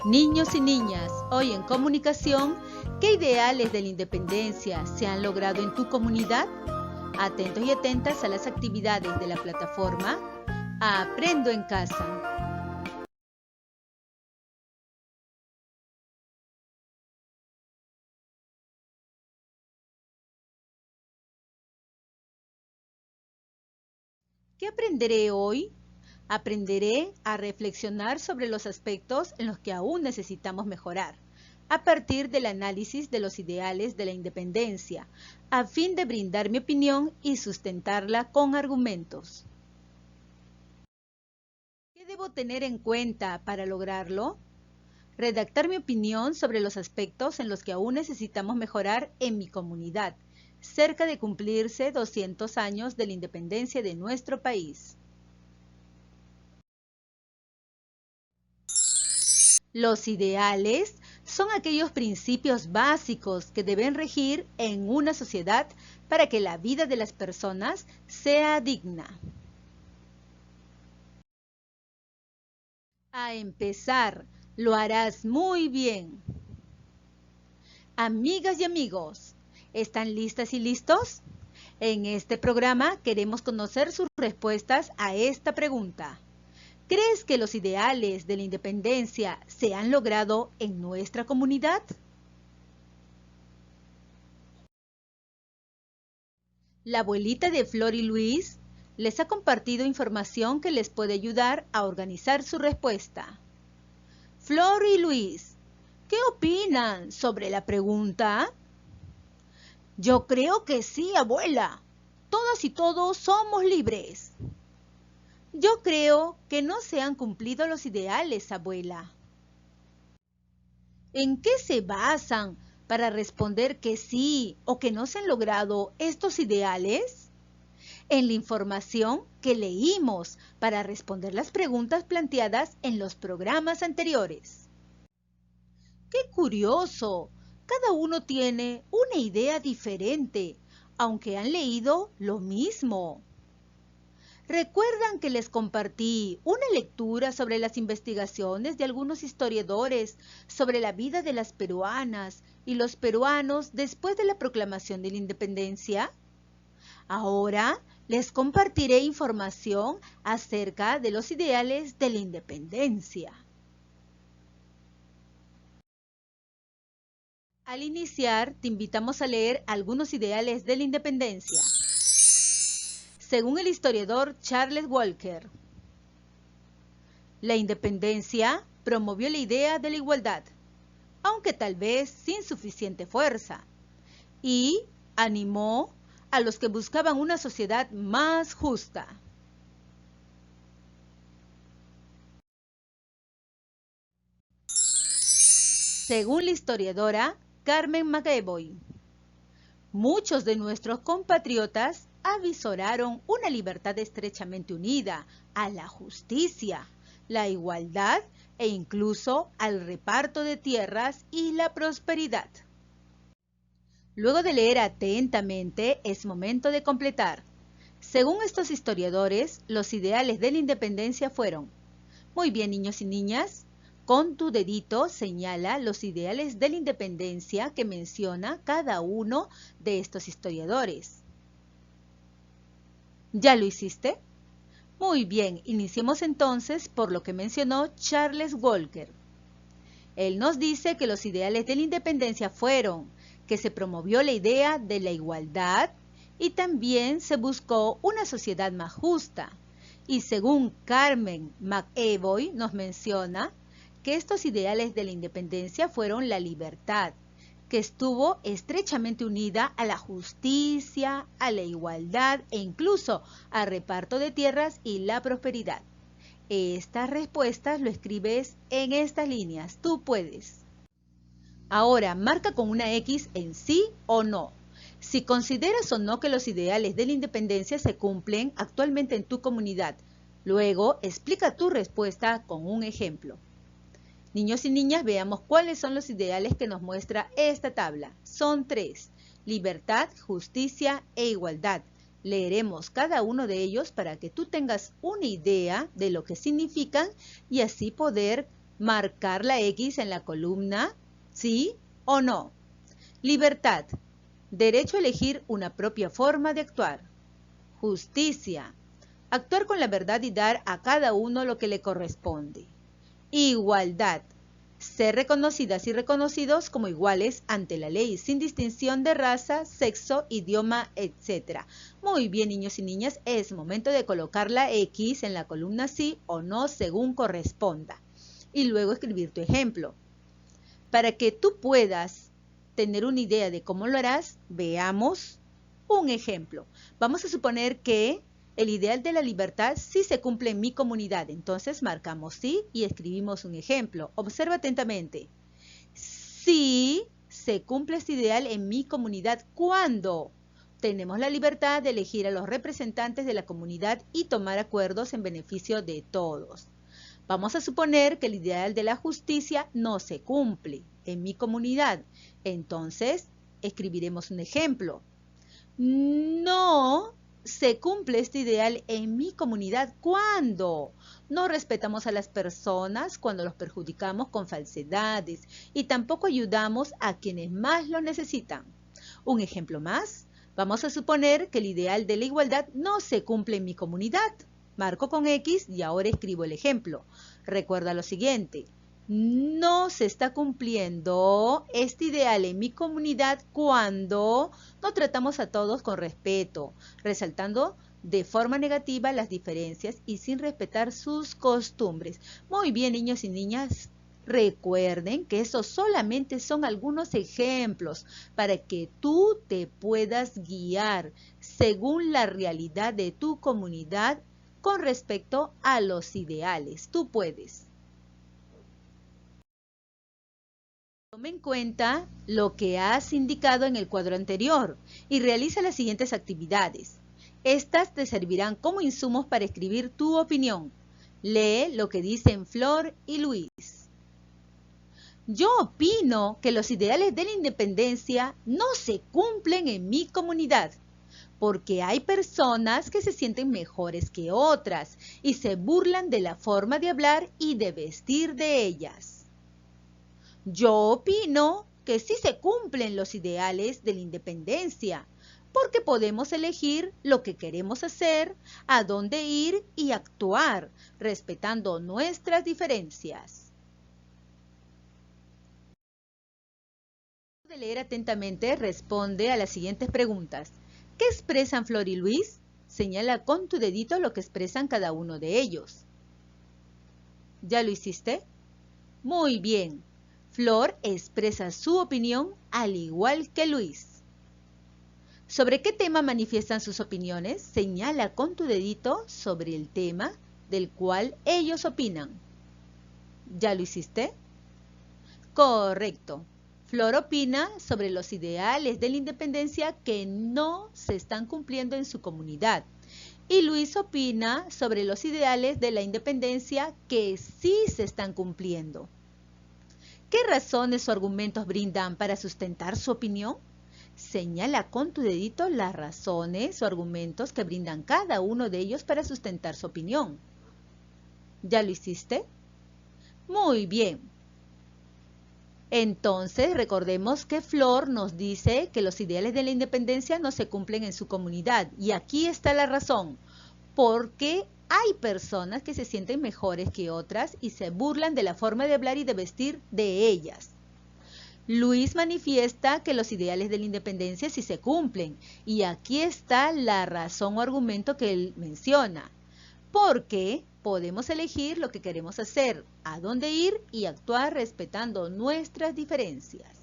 Niños y niñas, hoy en comunicación, ¿qué ideales de la independencia se han logrado en tu comunidad? Atentos y atentas a las actividades de la plataforma Aprendo en Casa. ¿Qué aprenderé hoy? Aprenderé a reflexionar sobre los aspectos en los que aún necesitamos mejorar, a partir del análisis de los ideales de la independencia, a fin de brindar mi opinión y sustentarla con argumentos. ¿Qué debo tener en cuenta para lograrlo? Redactar mi opinión sobre los aspectos en los que aún necesitamos mejorar en mi comunidad, cerca de cumplirse 200 años de la independencia de nuestro país. Los ideales son aquellos principios básicos que deben regir en una sociedad para que la vida de las personas sea digna. A empezar, lo harás muy bien. Amigas y amigos, ¿están listas y listos? En este programa queremos conocer sus respuestas a esta pregunta. ¿Crees que los ideales de la independencia se han logrado en nuestra comunidad? La abuelita de Flor y Luis les ha compartido información que les puede ayudar a organizar su respuesta. Flor y Luis, ¿qué opinan sobre la pregunta? Yo creo que sí, abuela. Todas y todos somos libres. Yo creo que no se han cumplido los ideales, abuela. ¿En qué se basan para responder que sí o que no se han logrado estos ideales? En la información que leímos para responder las preguntas planteadas en los programas anteriores. ¡Qué curioso! Cada uno tiene una idea diferente, aunque han leído lo mismo. ¿Recuerdan que les compartí una lectura sobre las investigaciones de algunos historiadores sobre la vida de las peruanas y los peruanos después de la proclamación de la independencia? Ahora les compartiré información acerca de los ideales de la independencia. Al iniciar, te invitamos a leer algunos ideales de la independencia. Según el historiador Charles Walker, la independencia promovió la idea de la igualdad, aunque tal vez sin suficiente fuerza, y animó a los que buscaban una sociedad más justa. Según la historiadora Carmen McEvoy, muchos de nuestros compatriotas avisoraron una libertad estrechamente unida a la justicia, la igualdad e incluso al reparto de tierras y la prosperidad. Luego de leer atentamente, es momento de completar. Según estos historiadores, los ideales de la independencia fueron: muy bien, niños y niñas, con tu dedito señala los ideales de la independencia que menciona cada uno de estos historiadores. ¿Ya lo hiciste? Muy bien, iniciemos entonces por lo que mencionó Charles Walker. Él nos dice que los ideales de la independencia fueron que se promovió la idea de la igualdad y también se buscó una sociedad más justa. Y según Carmen McEvoy nos menciona que estos ideales de la independencia fueron la libertad, que estuvo estrechamente unida a la justicia, a la igualdad e incluso al reparto de tierras y la prosperidad. Estas respuestas lo escribes en estas líneas. Tú puedes. Ahora, marca con una X en sí o no. Si consideras o no que los ideales de la independencia se cumplen actualmente en tu comunidad. Luego, explica tu respuesta con un ejemplo. Niños y niñas, veamos cuáles son los ideales que nos muestra esta tabla. Son 3: libertad, justicia e igualdad. Leeremos cada uno de ellos para que tú tengas una idea de lo que significan y así poder Marcar la X en la columna sí o no. Libertad. Derecho a elegir una propia forma de actuar. Justicia. Actuar con la verdad y dar a cada uno lo que le corresponde. Igualdad. Ser reconocidas y reconocidos como iguales ante la ley, sin distinción de raza, sexo, idioma, etc. Muy bien, niños y niñas, es momento de colocar la X en la columna sí o no según corresponda. Y luego escribir tu ejemplo. Para que tú puedas tener una idea de cómo lo harás, veamos un ejemplo. Vamos a suponer que el ideal de la libertad sí se cumple en mi comunidad. Entonces marcamos sí y escribimos un ejemplo. Observa atentamente. Sí se cumple este ideal en mi comunidad cuando tenemos la libertad de elegir a los representantes de la comunidad y tomar acuerdos en beneficio de todos. Vamos a suponer que el ideal de la justicia no se cumple en mi comunidad. Entonces escribiremos un ejemplo. No se cumple este ideal en mi comunidad cuando no respetamos a las personas, cuando los perjudicamos con falsedades y tampoco ayudamos a quienes más lo necesitan. Un ejemplo más, vamos a suponer que el ideal de la igualdad no se cumple en mi comunidad. Marco con X y ahora escribo el ejemplo. Recuerda lo siguiente. No se está cumpliendo este ideal en mi comunidad cuando no tratamos a todos con respeto, resaltando de forma negativa las diferencias y sin respetar sus costumbres. Muy bien, niños y niñas, recuerden que esos solamente son algunos ejemplos para que tú te puedas guiar según la realidad de tu comunidad con respecto a los ideales. Tú puedes. Toma en cuenta lo que has indicado en el cuadro anterior y realiza las siguientes actividades. Estas te servirán como insumos para escribir tu opinión. Lee lo que dicen Flor y Luis. Yo opino que los ideales de la independencia no se cumplen en mi comunidad, porque hay personas que se sienten mejores que otras y se burlan de la forma de hablar y de vestir de ellas. Yo opino que sí se cumplen los ideales de la independencia, porque podemos elegir lo que queremos hacer, a dónde ir y actuar, respetando nuestras diferencias. De leer atentamente, responde a las siguientes preguntas. ¿Qué expresan Flor y Luis? Señala con tu dedito lo que expresan cada uno de ellos. ¿Ya lo hiciste? Muy bien. Flor expresa su opinión al igual que Luis. ¿Sobre qué tema manifiestan sus opiniones? Señala con tu dedito sobre el tema del cual ellos opinan. ¿Ya lo hiciste? Correcto. Flor opina sobre los ideales de la independencia que no se están cumpliendo en su comunidad. Y Luis opina sobre los ideales de la independencia que sí se están cumpliendo. ¿Qué razones o argumentos brindan para sustentar su opinión? Señala con tu dedito las razones o argumentos que brindan cada uno de ellos para sustentar su opinión. ¿Ya lo hiciste? Muy bien. Entonces, recordemos que Flor nos dice que los ideales de la independencia no se cumplen en su comunidad. Y aquí está la razón. Porque hay personas que se sienten mejores que otras y se burlan de la forma de hablar y de vestir de ellas. Luis manifiesta que los ideales de la independencia sí se cumplen. Y aquí está la razón o argumento que él menciona. Porque podemos elegir lo que queremos hacer, a dónde ir y actuar respetando nuestras diferencias.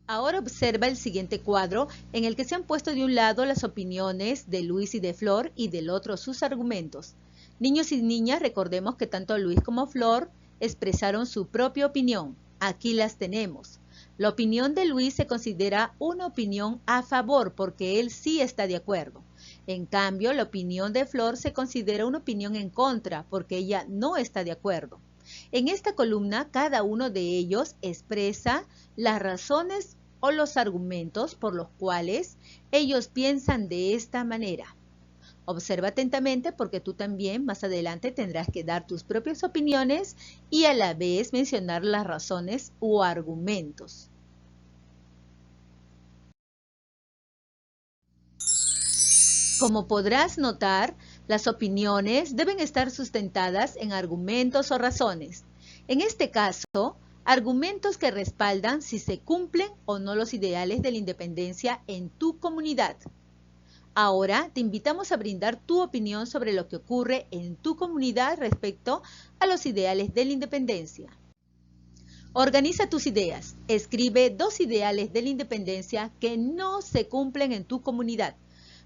Ahora observa el siguiente cuadro en el que se han puesto de un lado las opiniones de Luis y de Flor y del otro sus argumentos. Niños y niñas, recordemos que tanto Luis como Flor expresaron su propia opinión. Aquí las tenemos. La opinión de Luis se considera una opinión a favor porque él sí está de acuerdo. En cambio, la opinión de Flor se considera una opinión en contra porque ella no está de acuerdo. En esta columna, cada uno de ellos expresa las razones o los argumentos por los cuales ellos piensan de esta manera. Observa atentamente porque tú también más adelante tendrás que dar tus propias opiniones y a la vez mencionar las razones o argumentos. Como podrás notar, las opiniones deben estar sustentadas en argumentos o razones. En este caso, argumentos que respaldan si se cumplen o no los ideales de la independencia en tu comunidad. Ahora te invitamos a brindar tu opinión sobre lo que ocurre en tu comunidad respecto a los ideales de la independencia. Organiza tus ideas. Escribe 2 ideales de la independencia que no se cumplen en tu comunidad.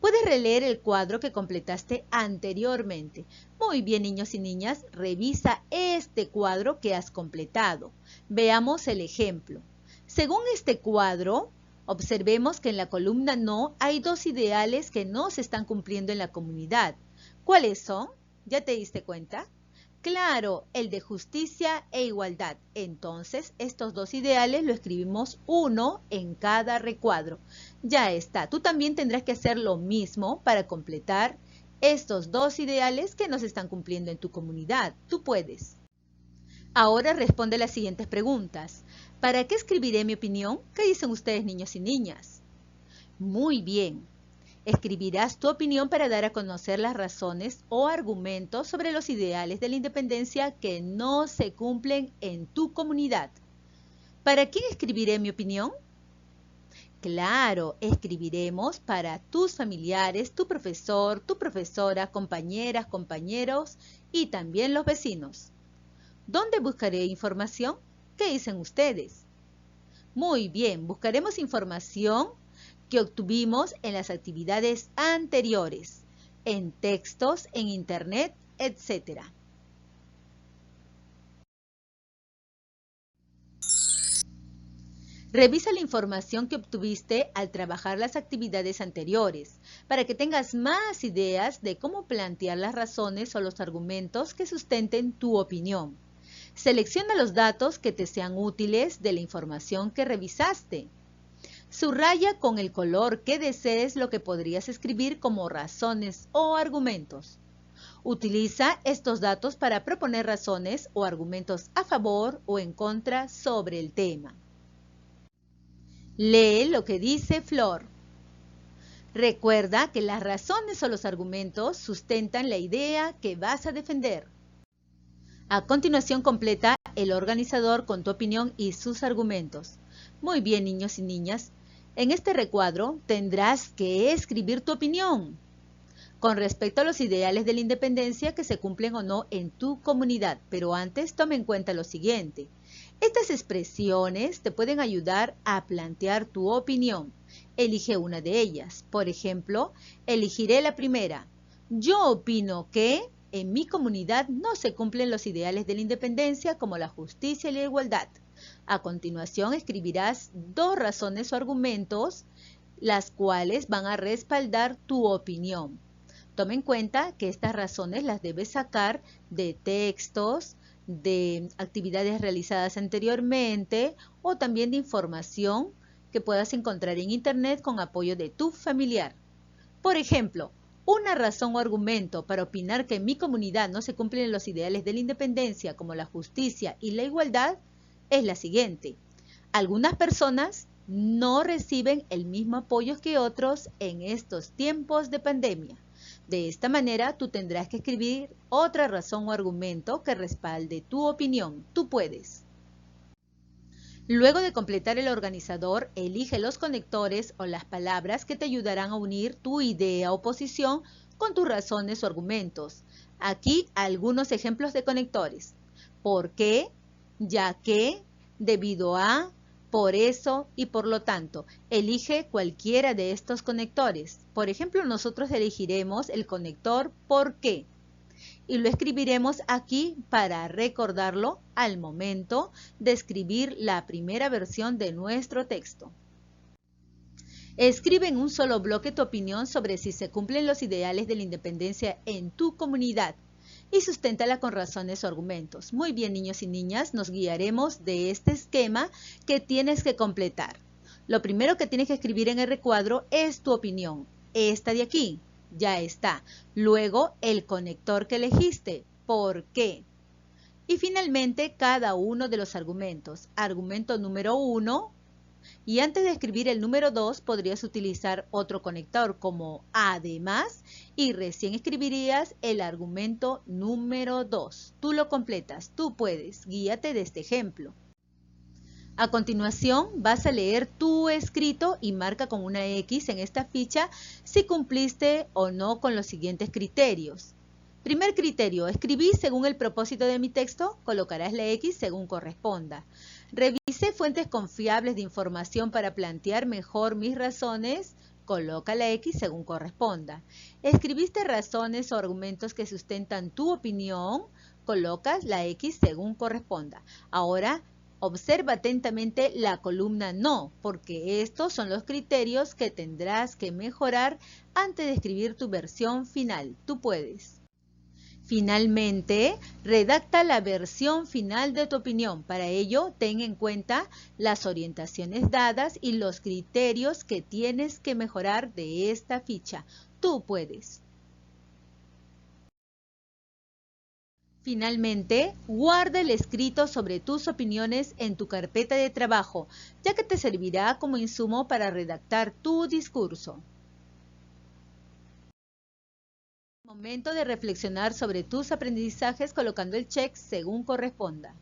Puedes releer el cuadro que completaste anteriormente. Muy bien, niños y niñas, revisa este cuadro que has completado. Veamos el ejemplo. Según este cuadro, observemos que en la columna no hay 2 ideales que no se están cumpliendo en la comunidad. ¿Cuáles son? ¿Ya te diste cuenta? Claro, el de justicia e igualdad. Entonces, estos 2 ideales lo escribimos uno en cada recuadro. Ya está. Tú también tendrás que hacer lo mismo para completar estos 2 ideales que no se están cumpliendo en tu comunidad. Tú puedes. Ahora responde las siguientes preguntas. ¿Para qué escribiré mi opinión? ¿Qué dicen ustedes, niños y niñas? Muy bien. Escribirás tu opinión para dar a conocer las razones o argumentos sobre los ideales de la independencia que no se cumplen en tu comunidad. ¿Para quién escribiré mi opinión? Claro, escribiremos para tus familiares, tu profesor, tu profesora, compañeras, compañeros y también los vecinos. ¿Dónde buscaré información? ¿Qué dicen ustedes? Muy bien, buscaremos información que obtuvimos en las actividades anteriores, en textos, en internet, etc. Revisa la información que obtuviste al trabajar las actividades anteriores, para que tengas más ideas de cómo plantear las razones o los argumentos que sustenten tu opinión. Selecciona los datos que te sean útiles de la información que revisaste. Subraya con el color que desees lo que podrías escribir como razones o argumentos. Utiliza estos datos para proponer razones o argumentos a favor o en contra sobre el tema. Lee lo que dice Flor. Recuerda que las razones o los argumentos sustentan la idea que vas a defender. A continuación completa el organizador con tu opinión y sus argumentos. Muy bien, niños y niñas. En este recuadro tendrás que escribir tu opinión con respecto a los ideales de la independencia que se cumplen o no en tu comunidad. Pero antes toma en cuenta lo siguiente. Estas expresiones te pueden ayudar a plantear tu opinión. Elige una de ellas. Por ejemplo, elegiré la primera. Yo opino que en mi comunidad no se cumplen los ideales de la independencia como la justicia y la igualdad. A continuación escribirás 2 razones o argumentos, las cuales van a respaldar tu opinión. Toma en cuenta que estas razones las debes sacar de textos, de actividades realizadas anteriormente o también de información que puedas encontrar en internet con apoyo de tu familiar. Por ejemplo, una razón o argumento para opinar que en mi comunidad no se cumplen los ideales de la independencia como la justicia y la igualdad es la siguiente. Algunas personas no reciben el mismo apoyo que otros en estos tiempos de pandemia. De esta manera, tú tendrás que escribir otra razón o argumento que respalde tu opinión. Tú puedes. Luego de completar el organizador, elige los conectores o las palabras que te ayudarán a unir tu idea o posición con tus razones o argumentos. Aquí algunos ejemplos de conectores. ¿Por qué? Ya que, debido a, por eso y por lo tanto. Elige cualquiera de estos conectores. Por ejemplo, nosotros elegiremos el conector ¿por qué? Y lo escribiremos aquí para recordarlo al momento de escribir la primera versión de nuestro texto. Escribe en un solo bloque tu opinión sobre si se cumplen los ideales de la independencia en tu comunidad y susténtala con razones o argumentos. Muy bien, niños y niñas, nos guiaremos de este esquema que tienes que completar. Lo primero que tienes que escribir en el recuadro es tu opinión, esta de aquí. Ya está. Luego, el conector que elegiste. ¿Por qué? Y finalmente, cada uno de los argumentos. Argumento número 1. Y antes de escribir el número 2, podrías utilizar otro conector como además y recién escribirías el argumento número 2. Tú lo completas, tú puedes, guíate de este ejemplo. A continuación, vas a leer tu escrito y marca con una X en esta ficha si cumpliste o no con los siguientes criterios. Primer criterio, escribí según el propósito de mi texto, colocarás la X según corresponda. Revisé fuentes confiables de información para plantear mejor mis razones, coloca la X según corresponda. Escribiste razones o argumentos que sustentan tu opinión, colocas la X según corresponda. Ahora, observa atentamente la columna no, porque estos son los criterios que tendrás que mejorar antes de escribir tu versión final. Tú puedes. Finalmente, redacta la versión final de tu opinión. Para ello, ten en cuenta las orientaciones dadas y los criterios que tienes que mejorar de esta ficha. Tú puedes. Finalmente, guarda el escrito sobre tus opiniones en tu carpeta de trabajo, ya que te servirá como insumo para redactar tu discurso. Momento de reflexionar sobre tus aprendizajes colocando el check según corresponda.